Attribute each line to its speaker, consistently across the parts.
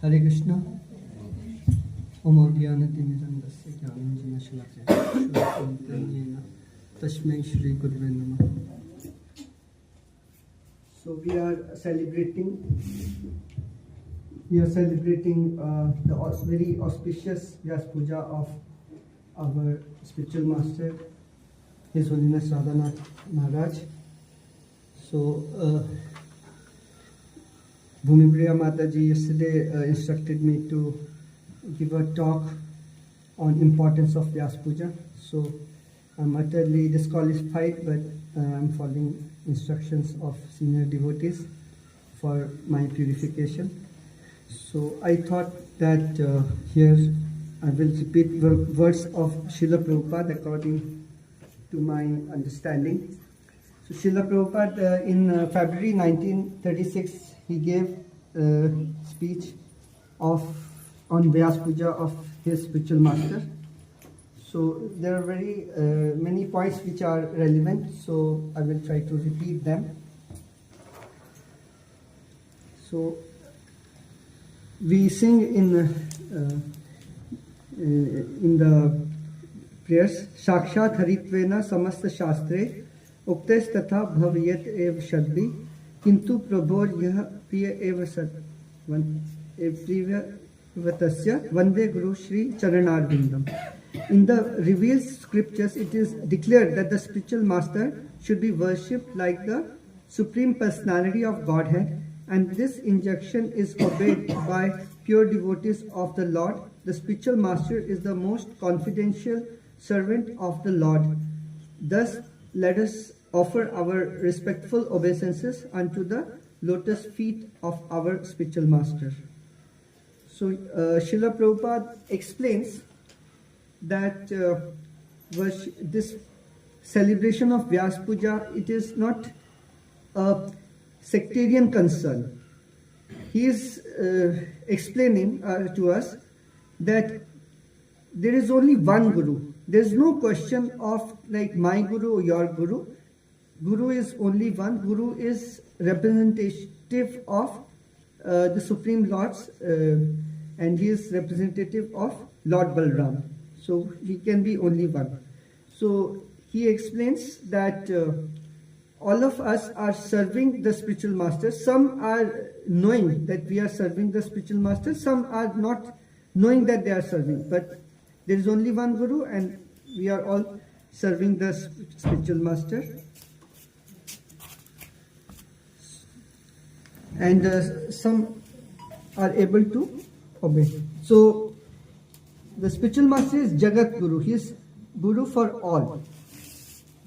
Speaker 1: Hare Krishna. Omodhyanatimirandasya jnananjana shalakaya tasmai shri gurave namah. So we are celebrating the very auspicious Vyaspuja of our spiritual master, His Holiness Radhanath Maharaj. So Bhumipriya Mataji yesterday instructed me to give a talk on importance of Vyaspuja. So I'm utterly disqualified, but I'm following instructions of senior devotees for my purification. So I thought that here I will repeat the words of Srila Prabhupada according to my understanding. So Srila Prabhupada in February 1936 he gave a speech on Vyaspuja of his spiritual master. So there are very many points which are relevant, so I will try to repeat them. So we sing in the prayers, Sakshat Haritvena Samasta Shastre Uktes Tatha Bhavyat Ev Shadvi Kintu Prabhor Yah Priya Eva Sat Priyavatasya Vande Guru Shri Charanarvindam. In the revealed scriptures, it is declared that the spiritual master should be worshipped like the Supreme Personality of Godhead, and this injunction is obeyed by pure devotees of the Lord. The spiritual master is the most confidential servant of the Lord. Thus, let us offer our respectful obeisances unto the lotus feet of our spiritual master. So, Srila Prabhupada explains that this celebration of Vyaspuja, it is not a sectarian concern. He is explaining to us that there is only one Guru. There is no question of like my Guru or your Guru. Guru is only one. Guru is representative of the Supreme Lords and he is representative of Lord Balram. So he can be only one. So he explains that all of us are serving the spiritual master. Some are knowing that we are serving the spiritual master. Some are not knowing that they are serving. But there is only one Guru and we are all serving the spiritual master. And some are able to obey. So the spiritual master is Jagat Guru. He is Guru for all.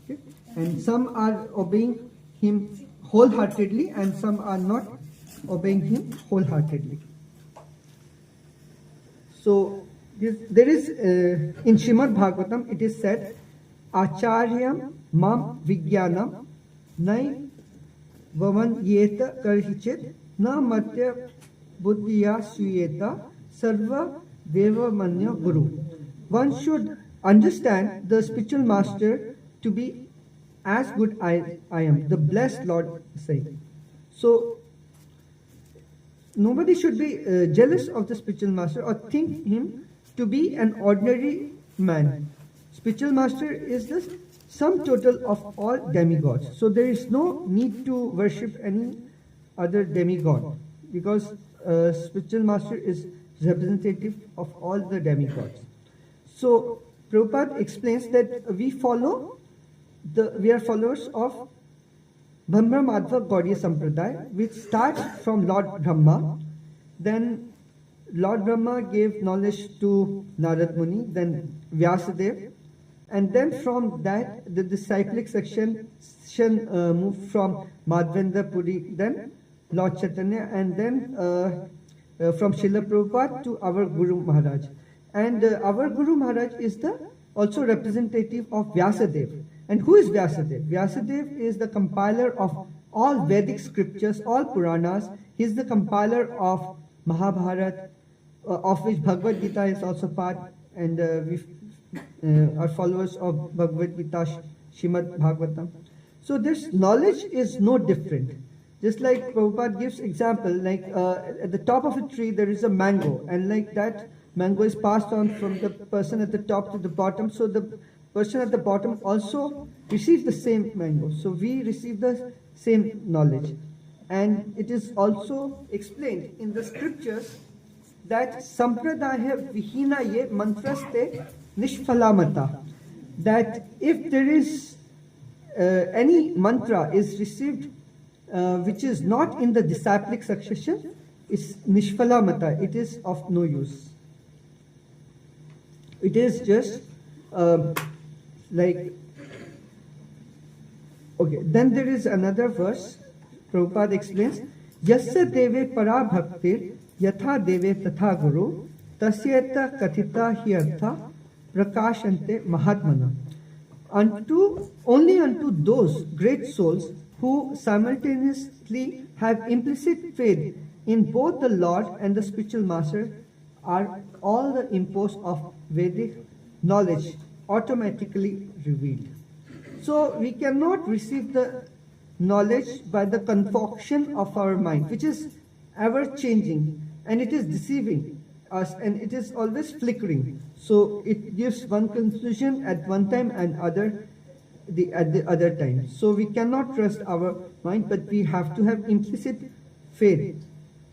Speaker 1: Okay? And some are obeying him wholeheartedly and some are not obeying him wholeheartedly. So there is in Srimad Bhagavatam it is said, Acharyam mam vijnanam nai vaman yeta karhichit na matya buddhiya suyeta sarva deva manya guru. One should understand the spiritual master to be as good I am, the blessed Lord saying. So nobody should be jealous of the spiritual master or think him to be an ordinary man. Spiritual master is the sum total of all demigods. So there is no need to worship any other demigod because spiritual master is representative of all the demigods. So Prabhupada explains that we are followers of Brahma Madhva Gaudiya Sampradaya, which starts from Lord Brahma. Then Lord Brahma gave knowledge to Narad Muni, then Vyasadeva, and then from that the disciplic section moved from Madhvendra Puri, then Lord Chaitanya, and then from Srila Prabhupada to our Guru Maharaj. And our Guru Maharaj is also representative of Vyasadeva. And who is Vyasadeva? Vyasadeva is the compiler of all Vedic scriptures, all Puranas. He is the compiler of Mahabharata, of which Bhagavad Gita is also part, and we are followers of Bhagavad Gita, Srimad Bhagavatam. So this knowledge is no different. Just like Prabhupada gives example, like at the top of a tree there is a mango, and like that mango is passed on from the person at the top to the bottom, so the person at the bottom also receives the same mango. So we receive the same knowledge. And it is also explained in the scriptures that sampradaya vihinaye mantraste nishphalamata, that if there is any mantra is received which is not in the disciplic succession, is nishphalamata, it is of no use. It is just like, okay, then there is another verse. Prabhupada explains, Yasya deve para bhaktir yatha deve tatha guru tasyeta kathita hyartha prakashante mahatmana. Only unto those great souls who simultaneously have implicit faith in both the Lord and the spiritual master are all the impulse of Vedic knowledge automatically revealed. So we cannot receive the knowledge by the concoction of our mind, which is ever changing, and it is deceiving us, and it is always flickering. So it gives one conclusion at one time and at the other time. So we cannot trust our mind, but we have to have implicit faith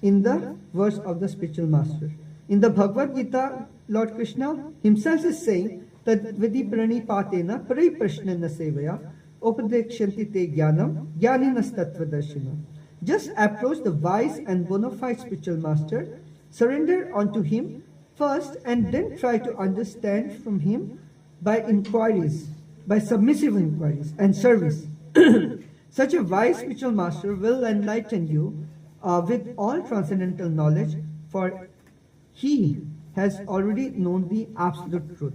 Speaker 1: in the words of the spiritual master. In the Bhagavad Gita, Lord Krishna himself is saying that Vidi pranipatena pariprashnana sevaya upadekshanti te jnanam jnaninas tattvadarshina. Just approach the wise and bona fide spiritual master, surrender unto him first, and then try to understand from him by inquiries, by submissive inquiries and service. Such a wise spiritual master will enlighten you with all transcendental knowledge, for he has already known the absolute truth.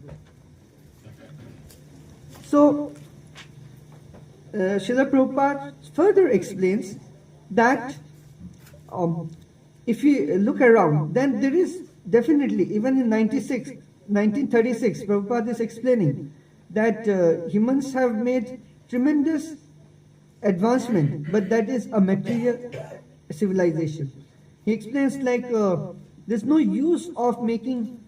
Speaker 1: So, Srila Prabhupada further explains that if we look around, then there is definitely, even in 1936, Prabhupada is explaining that humans have made tremendous advancement, but that is a material civilization. He explains like there's no use of making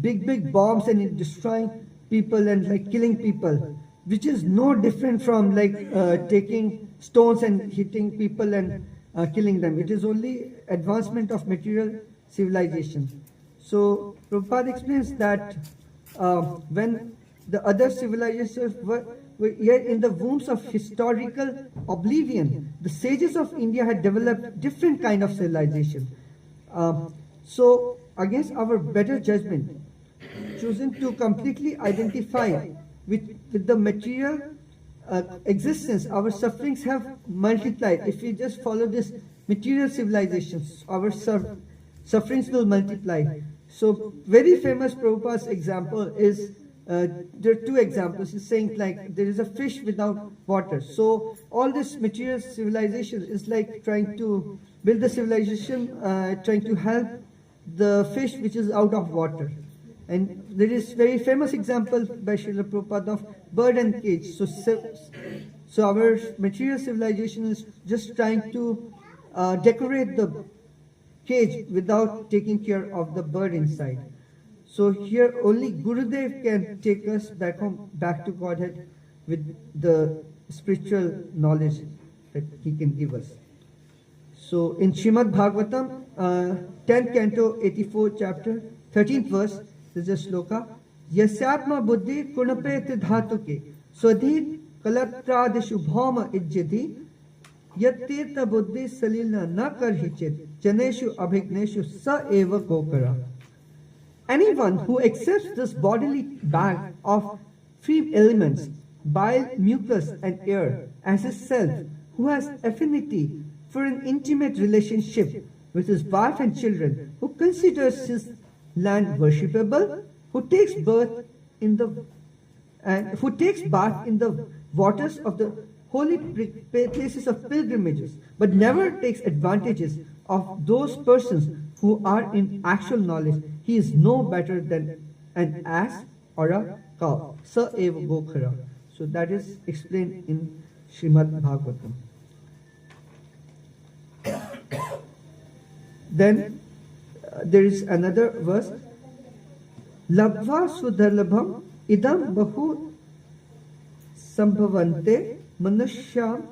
Speaker 1: big bombs and destroying people and like killing people, which is no different from like taking stones and hitting people and killing them. It is only advancement of material civilization. So Prabhupada explains that when the other civilizations were here in the wombs of historical oblivion, the sages of India had developed different kind of civilization. So against our better judgment, choosing to completely identify with the material existence, our sufferings have multiplied. If we just follow this material civilizations, our sufferings will multiply. So very famous Prabhupada's example is, there are two examples. He's saying like there is a fish without water. So all this material civilization is like trying to build the civilization, trying to help the fish which is out of water. And there is very famous example by Srila Prabhupada of bird and cage. So our material civilization is just trying to decorate the cage without taking care of the bird inside. So here only Gurudev can take us back home, back to Godhead with the spiritual knowledge that he can give us. So in Srimad Bhagavatam, 10th canto, 84 chapter, 13th verse, there's a sloka. Yasyatma buddhi kunapeti dhatuke swadhi kalatrādishu bhoma ijjati yattirtha buddhi salila na karhichit janeshu abhigneshu sa eva gokara. Anyone who accepts this bodily bag of three elements, bile, mucus and air, as his self, who has affinity for an intimate relationship with his wife and children, who considers his land worshipable, who takes bath in the waters of the holy places of pilgrimages, but never takes advantages of those persons who are in actual knowledge, he is no better than an ass or a cow. Sa eva gokhara. So that is explained in Srimad Bhagavatam. Then there is another verse. Labhva sudalabham idam bahu sambhavante manushya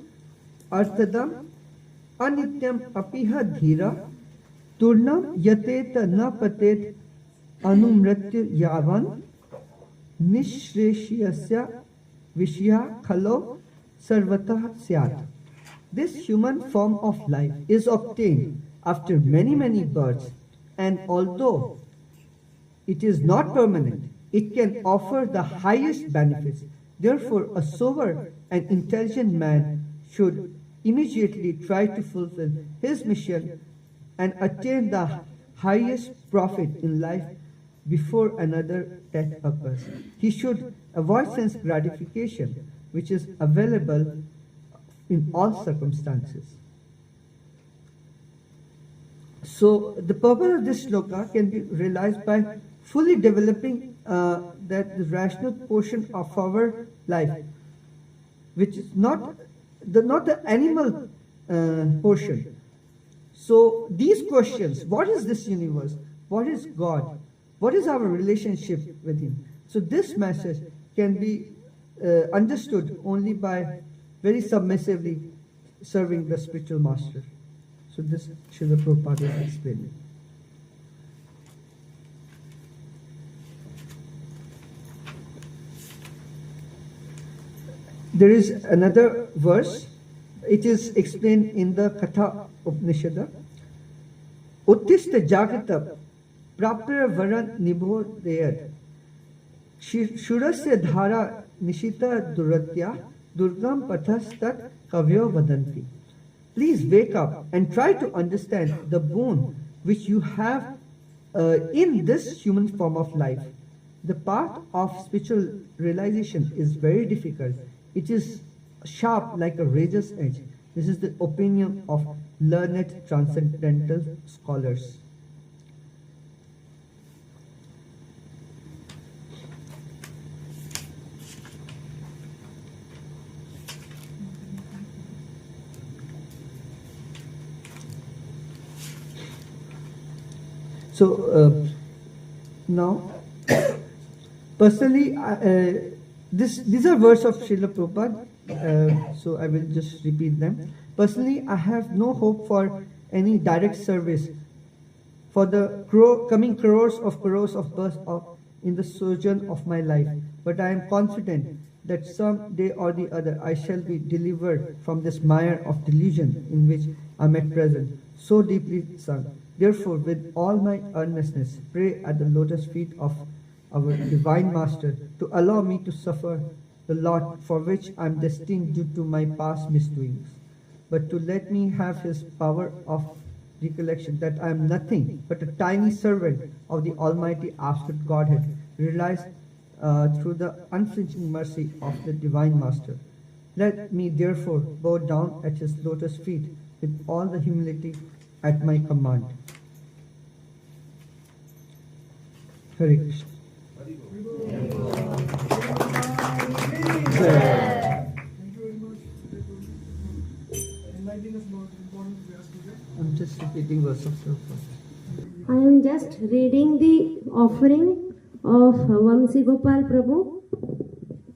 Speaker 1: artadam anityam apiha dhira turnam yateta na patet anumrityu yavan nishreshiyasya vishya khalo sarvatah syat. This human form of life is obtained after many births, and although it is not permanent, it can offer the highest benefits. Therefore, a sober and intelligent man should immediately try to fulfill his mission and attain the highest profit in life before another death occurs. He should avoid sense gratification, which is available in all circumstances. So the purpose of this shloka can be realized by fully developing that the rational portion of our life, which is not the animal portion. So these questions: what is this universe? What is God? What is our relationship with Him? So this message can be understood only by very submissively serving the spiritual master. So this Srila Prabhupada is explaining. There is another verse. It is explained in the Katha Upanishad. Uttista jagata prapra varan nibhodayad shurasya dhara nishita duratya durgam pathastat kavyo vadanti. Please wake up and try to understand the boon which you have in this human form of life. The path of spiritual realization is very difficult. It is sharp like a razor's edge. This is the opinion of learned transcendental scholars. So now, personally, these are words of Srila Prabhupada, so I will just repeat them. Personally, I have no hope for any direct service for the coming crores of births in the sojourn of my life, but I am confident that some day or the other I shall be delivered from this mire of delusion in which I am at present, so deeply sunk. Therefore, with all my earnestness, pray at the lotus feet of our Divine Master to allow me to suffer the lot for which I am destined due to my past misdoings, but to let me have His power of recollection that I am nothing but a tiny servant of the Almighty Absolute Godhead, realized through the unflinching mercy of the Divine Master. Let me therefore bow down at His lotus feet with all the humility at my command. Hare Krishna.
Speaker 2: Thank you very much. Enlightening us about the importance of Vyaspuja.
Speaker 1: I'm just repeating verse of Prabhupada.
Speaker 3: I am just reading the offering of Vamsi Gopal Prabhu.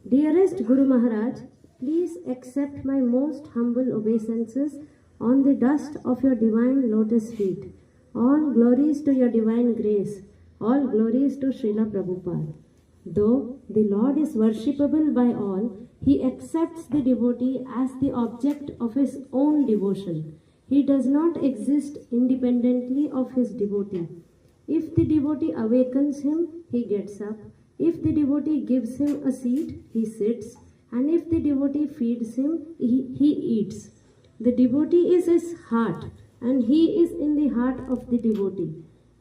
Speaker 3: Dearest Guru Maharaj, please accept my most humble obeisances on the dust of your divine lotus feet. All glories to your divine grace. All glories to Srila Prabhupada. Though the Lord is worshipable by all, He accepts the devotee as the object of His own devotion. He does not exist independently of his devotee. If the devotee awakens him, he gets up. If the devotee gives him a seat, he sits. And if the devotee feeds him, he eats. The devotee is his heart, and he is in the heart of the devotee.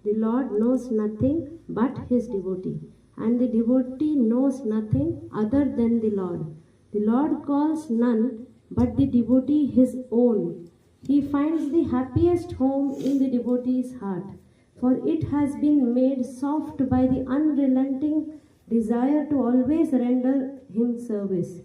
Speaker 3: The Lord knows nothing but his devotee, and the devotee knows nothing other than the Lord. The Lord calls none but the devotee his own. He finds the happiest home in the devotee's heart, for it has been made soft by the unrelenting desire to always render him service.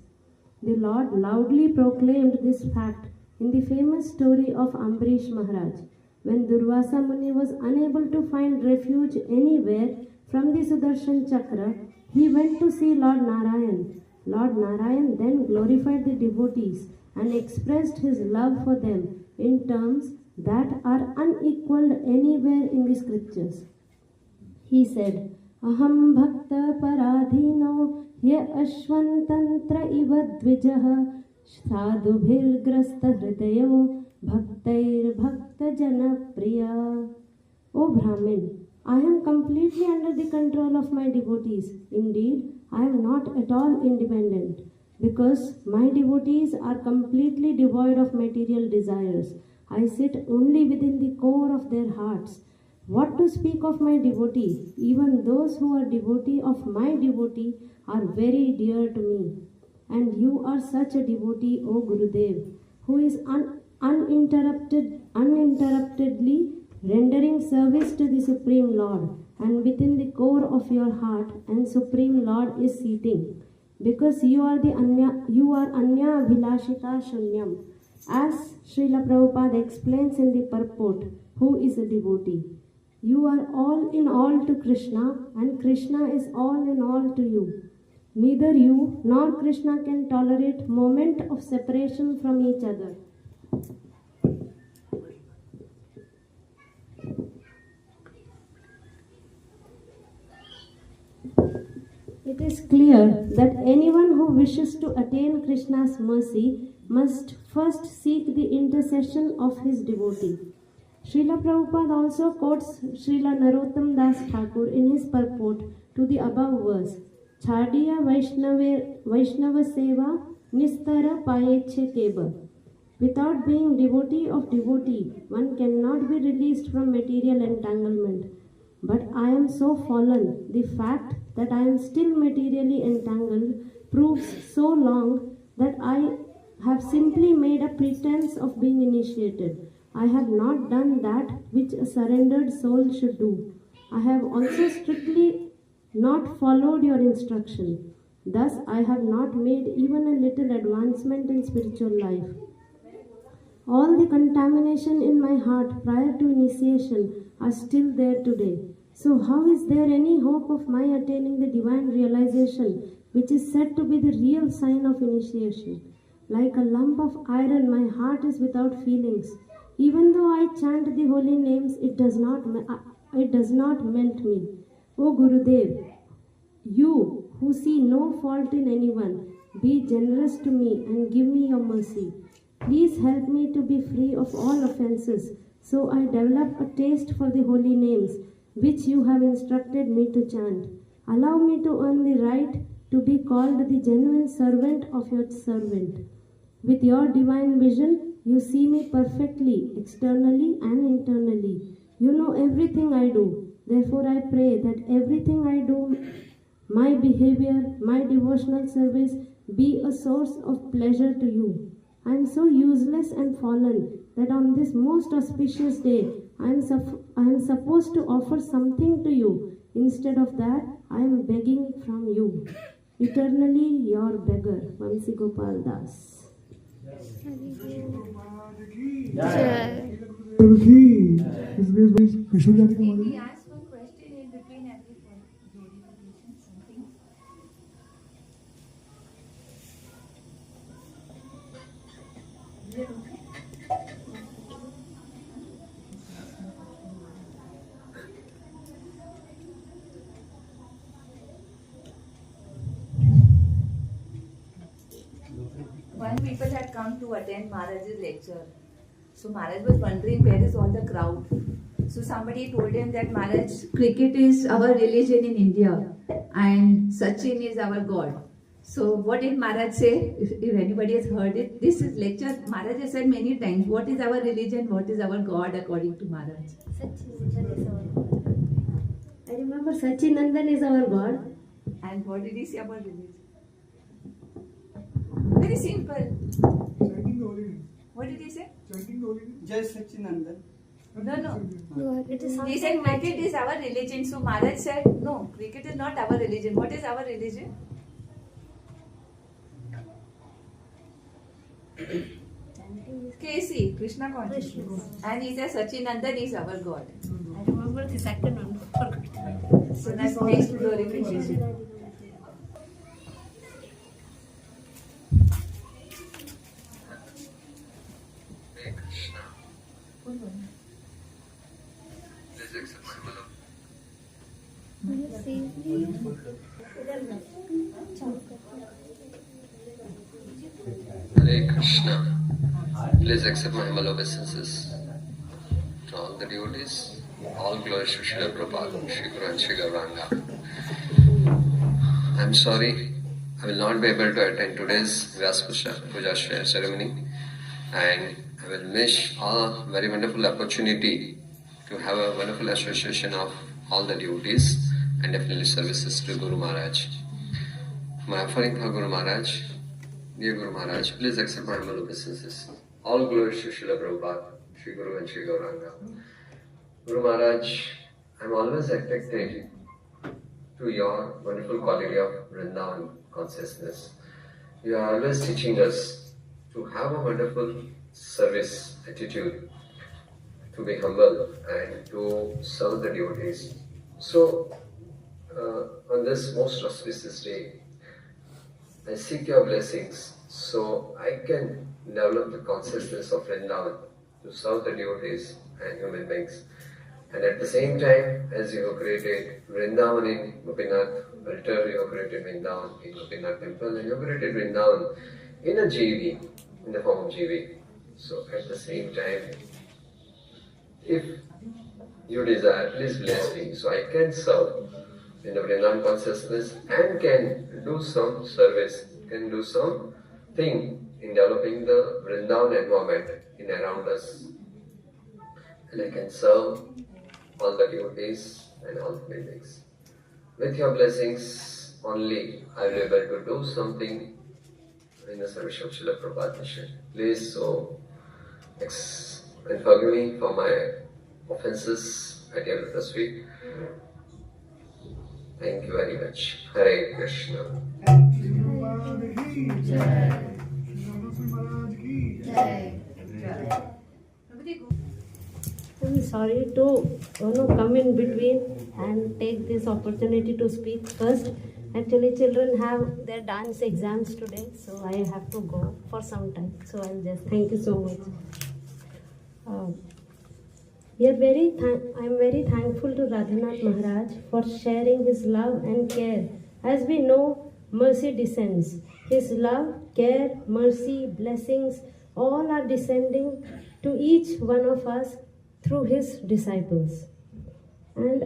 Speaker 3: The Lord loudly proclaimed this fact in the famous story of Ambarish Maharaj. When Durvasa Muni was unable to find refuge anywhere from the Sudarshan Chakra, he went to see Lord Narayan. Lord Narayan then glorified the devotees and expressed his love for them in terms that are unequaled anywhere in the scriptures. He said, Aham bhakta paradhino ye ashvantantra iva dvijah sadhubhirgrasta hridayo bhaktair bhakta jana priya. O Brahmin, I am completely under the control of my devotees. Indeed, I am not at all independent, because my devotees are completely devoid of material desires. I sit only within the core of their hearts. What to speak of my devotee? Even those who are devotee of my devotee are very dear to me. And you are such a devotee, O Gurudev, who is uninterruptedly rendering service to the Supreme Lord, and within the core of your heart and Supreme Lord is seating, because you are Anya Abhilashita Shunyam. As Srila Prabhupada explains in the purport, who is a devotee? You are all in all to Krishna, and Krishna is all in all to you. Neither you nor Krishna can tolerate moment of separation from each other. It is clear that anyone who wishes to attain Krishna's mercy must first seek the intercession of his devotee. Srila Prabhupada also quotes Srila Narottam Das Thakur in his purport to the above verse, Chadiya Vaishnava Seva Nistara Payeche Keba. Without being devotee of devotee, one cannot be released from material entanglement. But I am so fallen, the fact that I am still materially entangled proves so long that I have simply made a pretense of being initiated. I have not done that which a surrendered soul should do. I have also strictly not followed your instruction. Thus, I have not made even a little advancement in spiritual life. All the contamination in my heart prior to initiation are still there today. So how is there any hope of my attaining the divine realization, which is said to be the real sign of initiation? Like a lump of iron, my heart is without feelings. Even though I chant the holy names, it does not melt me. O Gurudev, you who see no fault in anyone, be generous to me and give me your mercy. Please help me to be free of all offenses, so I develop a taste for the holy names, which you have instructed me to chant. Allow me to earn the right to be called the genuine servant of your servant. With your divine vision, you see me perfectly, externally and internally. You know everything I do. Therefore, I pray that everything I do, my behavior, my devotional service, be a source of pleasure to you. I am so useless and fallen that on this most auspicious day, I am supposed to offer something to you. Instead of that, I am begging from you. Eternally your beggar, Vamsi Gopal Das.
Speaker 4: Can we ask one question in between every glorification? Something? One people had come to attend Maharaj's lecture. So Maharaj was wondering where is all the crowd. So somebody told him that Maharaj, cricket is our religion in India and Sachin is our God. So what did Maharaj say? If anybody has heard it, this is lecture. Maharaj has said many times, what is our religion, what is our God according to Maharaj?
Speaker 3: Sachinandan is our God. I remember Sachinandan is our God.
Speaker 4: And what did he say about religion? Very simple.
Speaker 2: Chanting the holy name.
Speaker 4: What did he say?
Speaker 2: Chanting the holy name.
Speaker 1: Jai Sachinandan.
Speaker 4: No.
Speaker 3: It is
Speaker 4: He said cricket is our religion. So Maharaj said, no, cricket is not our religion. What is our religion?
Speaker 3: Chanting
Speaker 4: KC, Krishna consciousness. And he says Sachinandan is our God.
Speaker 3: I remember the second one.
Speaker 4: So that's next glorification.
Speaker 5: Hare Krishna. Please accept my love. Hare Krishna. Please accept my humble obeisances to all the devotees. All glory to Srila Prabhupada, Shri Guru and Shri Gauranga. I am sorry, I will not be able to attend today's Vyaspuja ceremony, and I will miss a very wonderful opportunity to have a wonderful association of all the devotees and definitely services to Guru Maharaj. My offering for Guru Maharaj, dear Guru Maharaj, please accept my humble obeisances. All glory to Srila Prabhupada, Shri Guru and Shri Gauranga. Guru Maharaj, I am always attracted to your wonderful quality of Vrindavan consciousness. You are always teaching us to have a wonderful service attitude, to be humble and to serve the devotees. So, on this most auspicious day, I seek your blessings so I can develop the consciousness of Vrindavan to serve the devotees and human beings. And at the same time, as you have created Vrindavan in Gopinath altar, you have created Vrindavan in Gopinath temple, and you have created Vrindavan in a GV, in the form of GV. So at the same time, if you desire, please bless me so I can serve in the Vrindavan consciousness and can do some service, can do some thing in developing the Vrindavan environment in around us. And I can serve all the devotees and all the buildings. With your blessings only, I will be able to do something in the service of Srila Prabhupada mission. Please and forgive me for my offenses at your lotus feet. Thank you very much. Hare Krishna.
Speaker 2: Guru Maharaj ki jai. Namaste Maharaj ki jai.
Speaker 3: I'm sorry to come in between and take this opportunity to speak first. Actually, children have their dance exams today, so I have to go for some time. So I'll just thank you so much. I'm very thankful to Radhanath Maharaj for sharing his love and care. As we know, mercy descends. His love, care, mercy, blessings, all are descending to each one of us through his disciples. And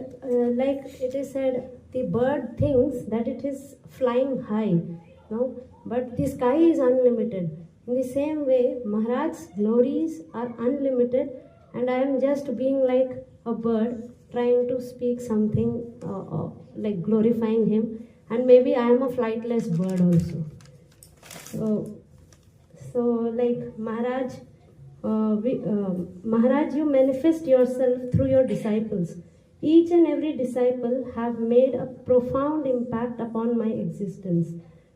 Speaker 3: like it is said, the bird thinks that it is flying high, no? But the sky is unlimited. In the same way, Maharaj's glories are unlimited, and I am just being like a bird trying to speak something like glorifying him, and maybe I am a flightless bird also. So like Maharaj, Maharaj, you manifest yourself through your disciples. Each and every disciple have made a profound impact upon my existence.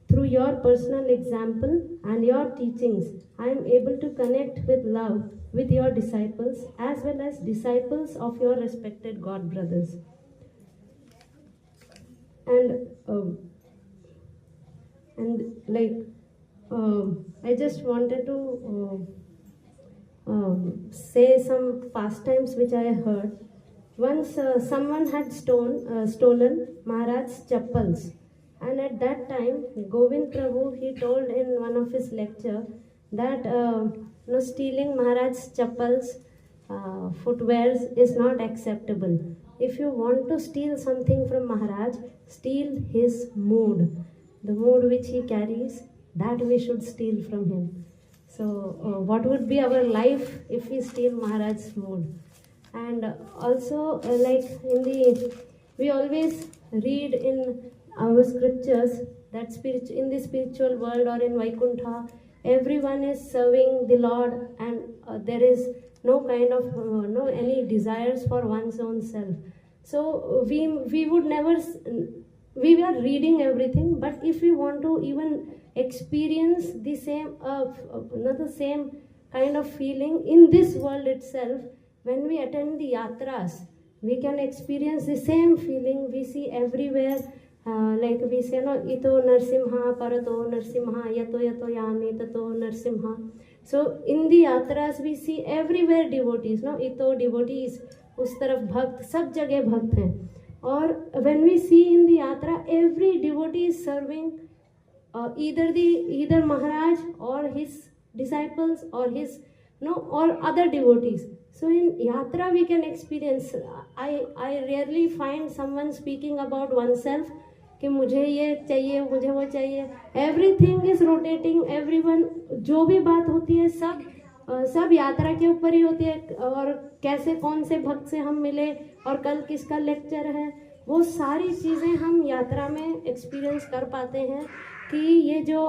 Speaker 3: Through your personal example and your teachings, I am able to connect with love with your disciples as well as disciples of your respected God brothers. I just wanted to say some pastimes which I heard. Once someone had stolen Maharaj's chappals, and at that time Govind Prabhu, he told in one of his lecture that stealing Maharaj's chappals, footwears is not acceptable. If you want to steal something from Maharaj, steal his mood, the mood which he carries, that we should steal from him. So what would be our life if we steal Maharaj's mood? And also we always read in our scriptures that in the spiritual world or in Vaikuntha, everyone is serving the Lord, and there is no kind of any desires for one's own self. So we would never, we are reading everything, but if we want to even experience the same kind of feeling in this world itself. When we attend the yatras, we can experience the same feeling we see everywhere. Like we say, no, ito narsimha, parato narsimha, yato yato yami, tato narsimha. So in the yatras we see everywhere devotees, no, ito devotees, उस तरफ भक्त, सब जगह भक्त हैं. और when we see in the yatra, every devotee is serving either Maharaj or his disciples or his or other devotees. So in yatra we can experience. I rarely find someone speaking about oneself कि मुझे ये चाहिए, मुझे वो चाहिए. Everything is rotating. Everyone, जो भी बात होती है सब यात्रा के ऊपर ही होती है. और कैसे कौन से भक्त से हम मिले और कल किसका लेक्चर है, वो सारी चीज़ें हम यात्रा में एक्सपीरियंस कर पाते हैं. कि ये जो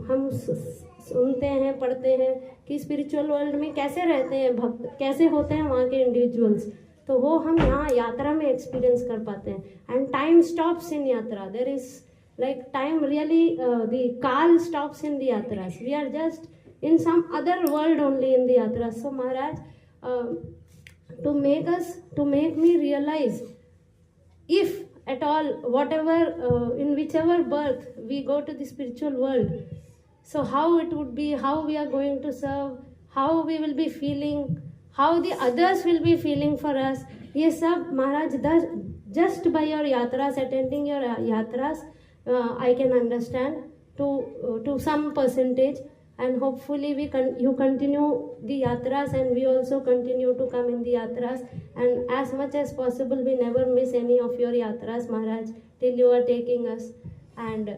Speaker 3: हम सुनते हैं, पढ़ते हैं कि स्पिरिचुअल वर्ल्ड में कैसे रहते हैं भक्त, कैसे होते हैं वहाँ के इंडिविजुअल्स, तो वो हम यहाँ यात्रा में एक्सपीरियंस कर पाते हैं. And time stops in yatra. There is like time really, the kaal stops in the yatras. We are just in some other world only in the yatra. So Maharaj, to make me realize, if at all, whatever, in whichever birth we go to the spiritual world, so how it would be, how we are going to serve, how we will be feeling, how the others will be feeling for us. ये सब Maharaj does just by your yatras, attending your yatras. I can understand to some percentage. And hopefully you continue the yatras, and we also continue to come in the yatras. And as much as possible, we never miss any of your yatras, Maharaj, till you are taking us. And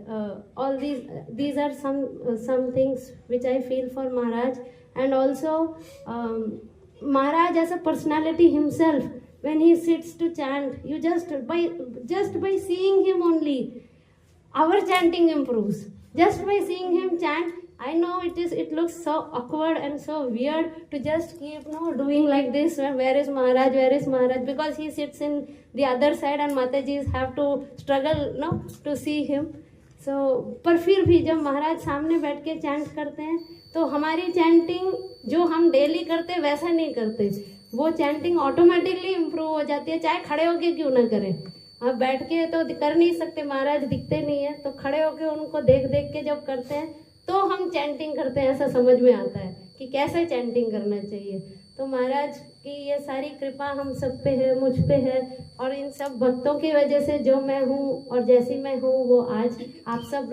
Speaker 3: all these are some things which I feel for Maharaj. And also Maharaj as a personality himself, when he sits to chant, you just by seeing him only, our chanting improves. Just by seeing him chant, I know it looks so awkward and so weird to just keep doing like this. Where is Maharaj? Where is Maharaj? Because he sits in the other side and Matajis have to struggle to see him. So पर फिर भी जब महाराज सामने बैठ के chant करते हैं तो हमारी चैंटिंग जो हम डेली करते वैसा नहीं करते. वो चैंटिंग ऑटोमेटिकली इम्प्रूव हो जाती है, चाहे खड़े होके क्यों ना करें. अब बैठ के तो कर नहीं सकते, महाराज दिखते नहीं है, तो खड़े होके उनको देख देख के जब करते हैं तो हम चैंटिंग करते हैं. ऐसा समझ में आता है कि कैसे चैंटिंग करना चाहिए. तो महाराज की ये सारी कृपा हम सब पे है, मुझ पे है, और इन सब भक्तों की वजह से जो मैं हूँ और जैसी मैं हूँ वो आज आप सब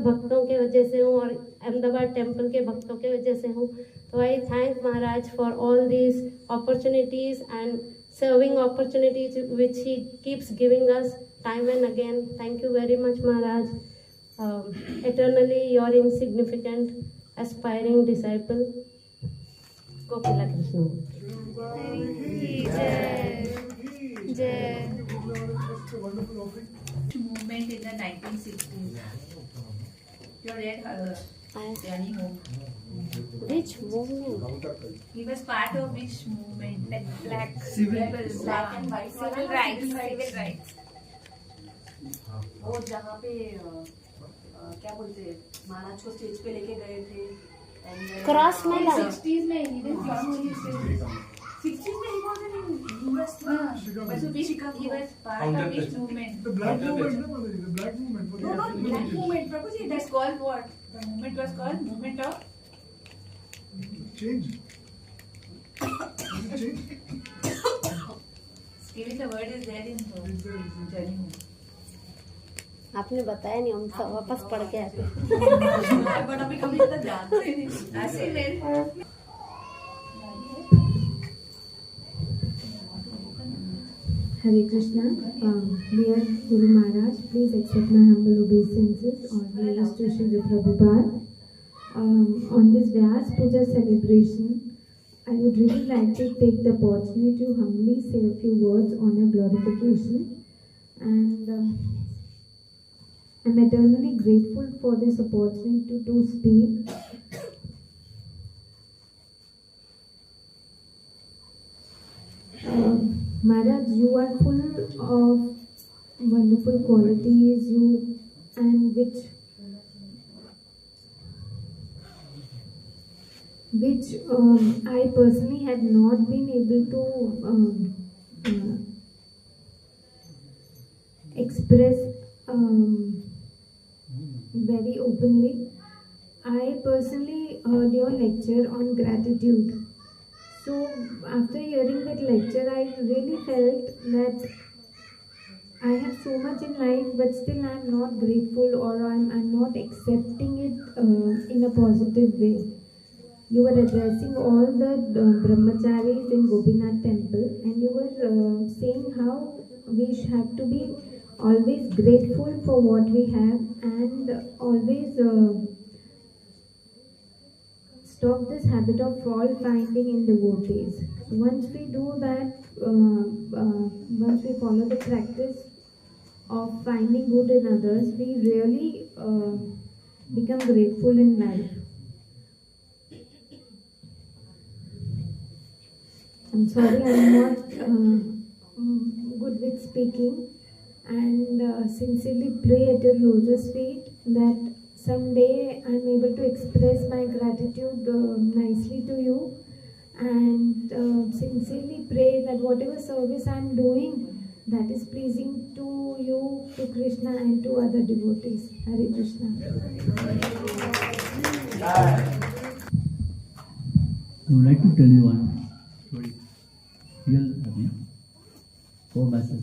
Speaker 3: भक्तों के वजह से हूँ और अहमदाबाद टेम्पल के भक्तों के वजह से हूँ. तो आई thank Maharaj for all these opportunities and serving opportunities which he keeps giving us time and again. Thank you very much Maharaj. Eternally your insignificant aspiring disciple, Gopila Krishna.
Speaker 4: Movement in the 1960s. You read her journey home.
Speaker 3: Which movement?
Speaker 4: He was part of which movement? Like black
Speaker 1: Civil.
Speaker 4: people, black and white, civil rights.
Speaker 6: वो जहाँ पे क्या बोलते हैं, महाराज को stage पे लेके गए थे.
Speaker 3: Cross Mela.
Speaker 4: 60s में he was from 60s में he was in US. He was part of which movement?
Speaker 2: The black movement, no, Motherji, the black movement.
Speaker 4: No, not black movement. Prabhuji, that's called what? The movement was called movement of
Speaker 2: Change. Does it change?
Speaker 4: Even the word is there in the journey home.
Speaker 3: आपने बताया नहीं, हम सब वापस पढ़ के आते.
Speaker 6: But अभी कभी इतना जानते नहीं.
Speaker 4: ऐसे में
Speaker 7: Hare Krishna, dear Guru Maharaj, please accept my humble obeisances on behalf to Srila Prabhupada. On this Vyaspuja celebration, I would really like to take the opportunity to humbly say a few words on your glorification. And I'm eternally grateful for this opportunity to speak. Maharaj, you are full of wonderful qualities, which I personally had not been able to express very openly. I personally heard your lecture on gratitude. So, after hearing that lecture, I really felt that I have so much in life, but still I'm not grateful, or I'm not accepting it in a positive way. You were addressing all the brahmacharis in Gopinath temple, and you were saying how we have to be always grateful for what we have, and always stop this habit of fault finding in devotees. Once we do that, once we follow the practice of finding good in others, we really become grateful in life. I'm sorry, I'm not good with speaking, and sincerely pray at your lotus feet that someday I'm able to express my gratitude nicely to you, and sincerely pray that whatever service I'm doing, that is pleasing to you, to Krishna, and to other devotees. Hare Krishna.
Speaker 8: I would like to tell you one story, real happening, for myself.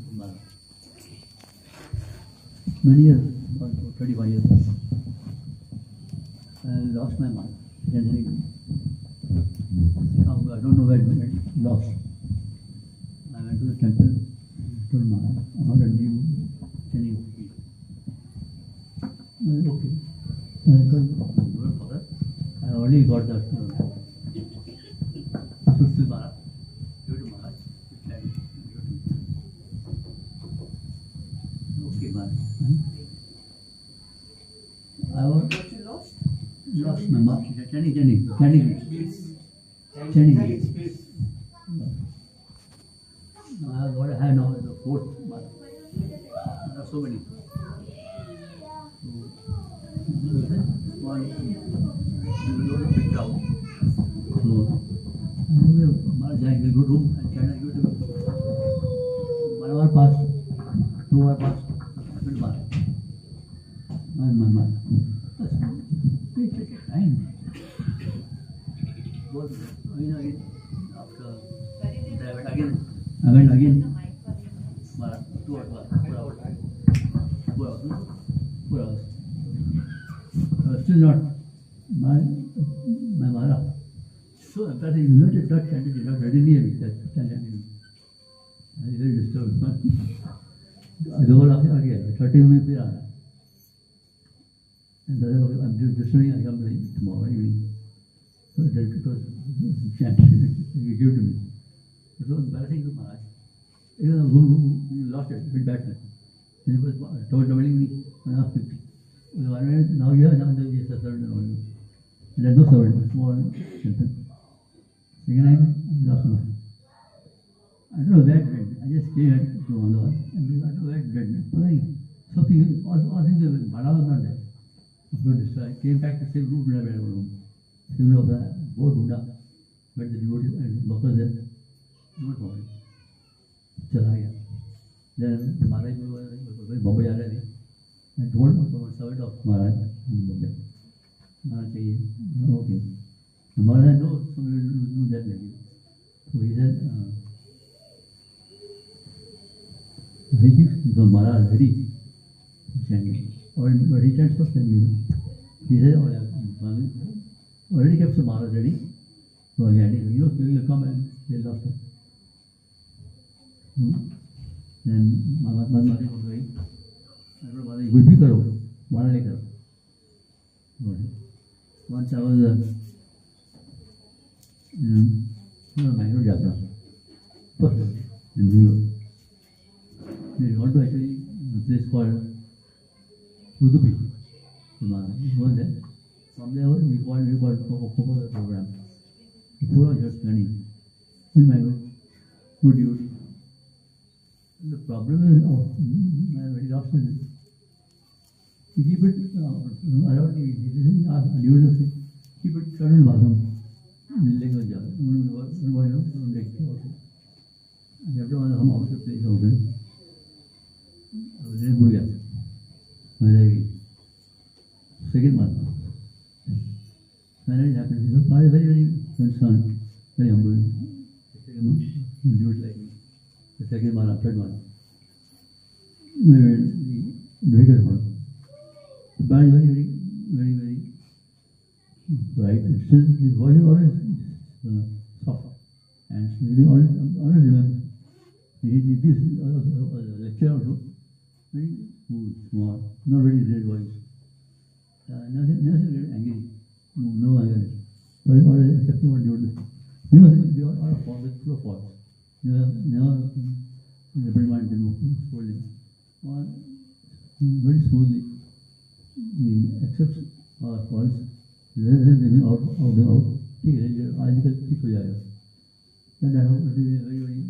Speaker 8: Many years, about 35 years ago, I lost my mother. I don't know where it went, lost. I went to the temple, told Mama, I want a new training field. I said, okay. I told your father, I already got that. Sushil Maharaj, Yogi Maharaj, okay, Maharaj. I was lost my mother. Channing. What I have now is the fourth mother. There are so many. One, big crowd. So, Maharaj is a good room and China is good. 1 hour passed, 2 hours passed, good Maharaj. And my mother. It took a time. After I went again. 2 hours, 4 hours. 4 hours. Still not my Maharaj. So emphatic, you know, that candidate did not ready me that candidate. I was very disturbed. I go again, 30 minutes later. And I'm just doing a company tomorrow evening. So that it was chance you gave to me. It was embarrassing to Maharaj. You lost it, bit bad. Then it was troubling me. Now you have a servant. There's no servant, small temple. Second time, I lost my. I don't know where it went. I just came to Mandava and I don't know where it went. Something, all things were, Bada was not there. I came back to the same room, same of the board Buddha, but the devotees and Bhakta there, not for it. Chala gaya. Then Maharaj was Bombay जा रहे थे. I told one servant of Maharaj in Bombay. Maharaj said, okay. Maharaj knows, so we will do that like you. So he said, he gives the Maharaj ready chanting. Or he chants first, then he said, already kept some Maharaj ready. So again, you will come and they'll lost it. Then Maharaj was going. I don't know whether कुछ भी करो, मारा नहीं करो. Once I was Bangalore Jatra, first in New York. We went to actually a place called Udupi. He was there. From there we called for the program. The 4 hours training in Bangalore. Good dude. The problem is my very last is you keep it around you. Keep it certain bathroom. लेकर जाओ उन्होंने देखते होते जब तो हम office place हो गए भूल गया मेरा second month. Finally it happened. So father very, very concerned, very humble. The second month, he'll do it like me. The second month, third month. We were difficult for him. The father is very, very, very bright. Still, his voice is always soft. And you can always remember. He did this lecture also. Very smooth, small, not very red voice. Nothing very angry. No anger. But always accepting what you do. You know, we are all full of faults. Never reprimand him, scold him. Or very smoothly, he accepts our faults. Rather than getting out of the out. ठीक है, आजकल ठीक हो जाएगा. And I hope to be very, very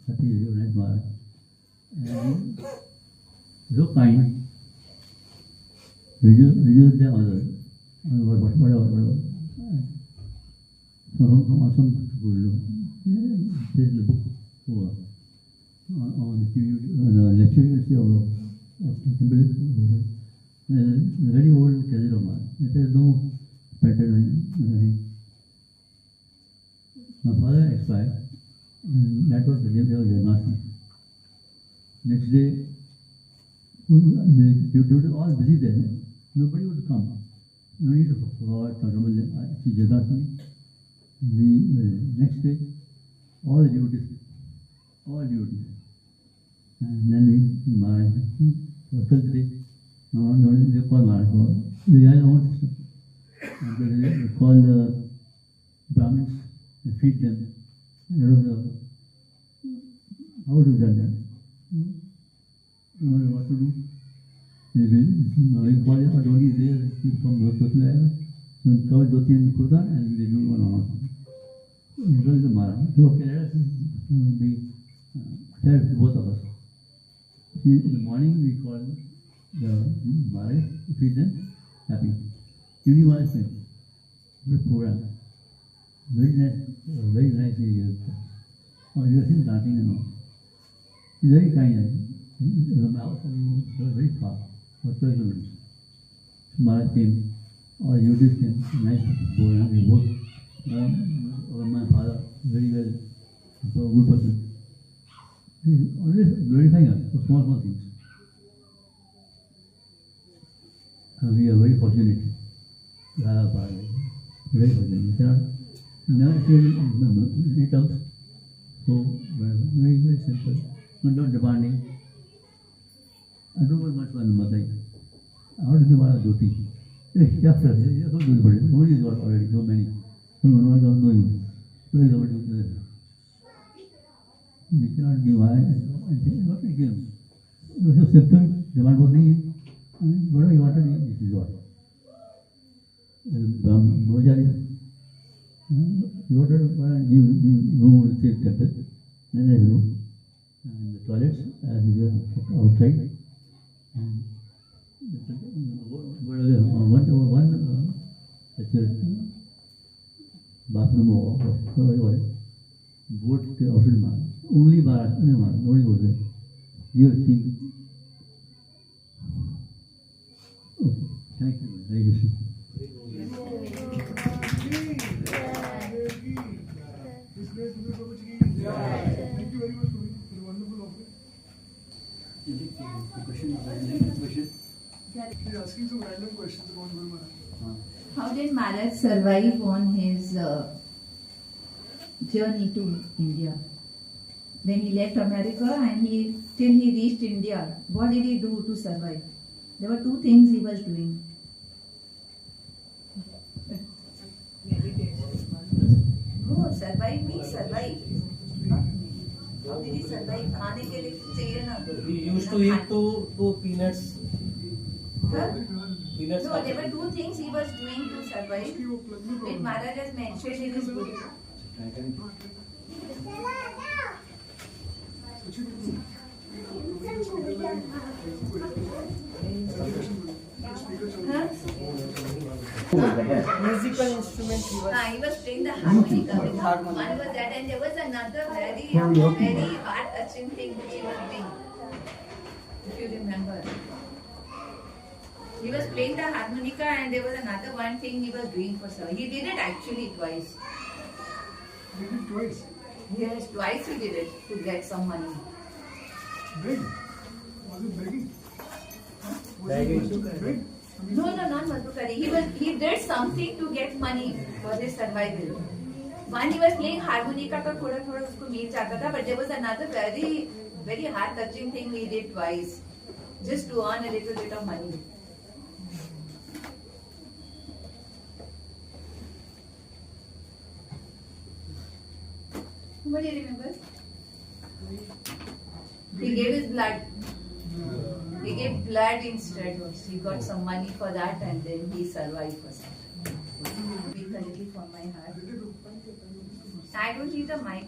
Speaker 8: happy, very nice Maharaj. And so kind. Reduce the other. Whatever. Some people there's the book on the TV, the lecture you see of the temple. The very old cathedral man. There is no pattern, nothing. My father expired, and that was the day of Janmashtami. Next day, due to all busy there, nobody would come. No need to forward, Janmashtami. Next day, all duties. And then we Maharaj, till the day, they call Maharaj. We have our own system. And they call the Brahmins and feed them. How to do that? What to do? We call it Adoni there, from Vyaspuja. So cover 2-3 kurta and they do one on. It was the Maharaj. So okay, let us be fair to both of us. In the morning we call the Maharaj to feed them happy. Evening was the program. Very nice. Oh, you are still dancing and all. He's very kind. He was very far, for 12 kilometers. Maharaj came, all the yogis came, nice program. We both, my father, very well, so a good person. He's always glorifying us for small things. We are very fortunate to have a father. Very fortunate. We cannot never feel in terms. So, very simple. Not demanding. I don't want much one Matai. I want to give a duty. Yes, sir. Nobody is already, so many. No, I don't know you. Where is somebody? We cannot give what we give. So simple, demand was नहीं. Whatever you wanted, this is what. Brahmacharya. You wanted, you take temple. Then I do. And the toilets, as usual, outside. And one bathroom or boat outside man. Only bar, nobody goes there. You are king. Okay, thank you. Thank you.
Speaker 2: Thank you very much for the wonderful offering.
Speaker 8: The question.
Speaker 2: He's asking some random questions about Guru Maharaj.
Speaker 4: How did Maharaj survive on his journey to India? When he left America and till he reached India, what did he do to survive? There were two things he was doing. No, survive means survive. How did he survive? खाने के लिए चाहिए ना.
Speaker 9: He used to eat two peanuts.
Speaker 4: Huh?
Speaker 9: Peanuts.
Speaker 4: No, there were two things he was doing to survive, which Maharaj has mentioned in his book. Huh?
Speaker 10: musical instrument he was.
Speaker 4: He was playing the harmonica. One was that, and there was another very heart-touching thing which he was doing. If you remember, he was playing the harmonica, and there was another one thing he was doing for sir. He did it actually twice.
Speaker 2: He did it twice.
Speaker 4: Yes, twice he did it to get some money.
Speaker 2: Beg. Was it begging?
Speaker 10: Begging.
Speaker 2: Beg?
Speaker 4: No, not Madhukari. He did something to get money for his survival. One, he was playing harmonica, का थोड़ा थोड़ा उसको मिल जाता था, but there was another very heart touching thing he did twice, just to earn a little bit of money. Nobody remembers? He gave his blood. He gave blood instead. He got some money for that, and then he survived for some. Speak a little from my heart. I don't need a mic.